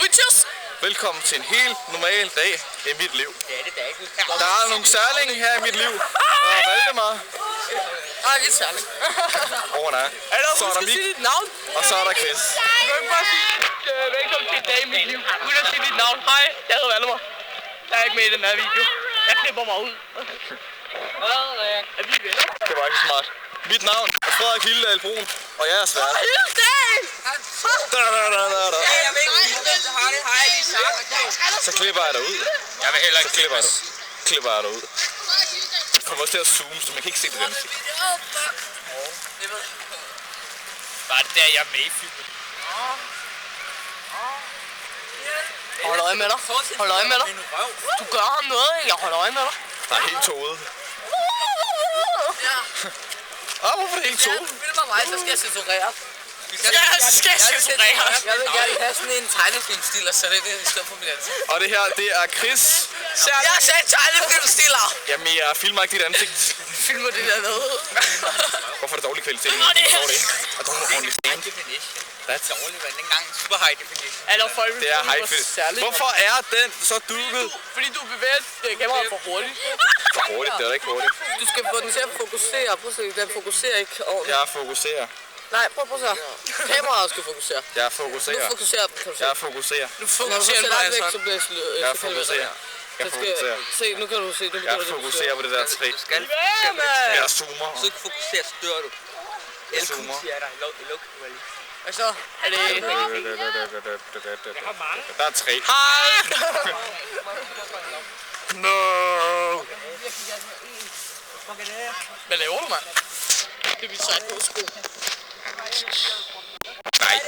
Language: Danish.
bitches! Velkommen til en helt normal dag i mit liv. Ja, det er ikke. Der er nogle særlinge her i mit liv. Der er Valdemar. Nej, ikke særligt. Over der. Så er der Mik. Dit navn. Og så er der Chris. Du kan ikke bare sige, velkommen til en dag i mit liv. Uden at sige dit navn. Hej, jeg hedder Valdemar. Jeg er ikke med i den her video. Jeg klipper mig ud. Er vi venner? Det var ikke smart. Mit navn er Frederik Hildal Brun, og jeg er svært. Så klipper jeg dig ud. Jeg vil heller ikke Klipper jeg dig ud. Jeg kommer også til at zoome, så man kan ikke se det der musik. Bare det der, jeg er med i filmen. Hold øje med dig. Hold øje med dig. Du gør ham noget, ikke? Jeg holder øje med dig. Der er helt toget. Hvorfor er det helt toget? Du filmer mig, så skal jeg censurere. Jeg skal censurere. Jeg vil gerne have sådan en tegnefilmstil, og så det i stedet for mit ansigt. Og det her, det er Chris. Jeg sagde tegnefilmstiler! Jamen, jeg filmer ikke dit ansigt. Filmer det der noget. Hvorfor er det dårlig kvalitet? Nå, det er- Og dårlig ordentlig stand. That's dårligt, men dengang super high definition. Eller folk Det er high fit. særligt. Hvorfor er den så dukket? Fordi du bevæger kameraet for hurtigt. For hurtigt, det er da ikke hurtigt. Du skal få den til at fokusere. Prøv at se, den fokuserer ikke ordentligt. Jeg fokuserer. Nej, prøv at se. Kameraet skal fokusere. Jeg Nu fokuserer. fokuserer den, kan du se. Jeg fokuserer. Når du Fokuserer sætter bare væk, sådan. så bliver det sløret. Jeg fokuserer. Jeg fokuserer. Se, nu kan du se. Nu Jeg fokuserer på det der træ. Jeg zoomer. Så fokuserer, så dør du. Jeg zoomer. Og så er det... Der er et træ. No. Hvad laver du, mand? Det er mit sejt på sko. Nej.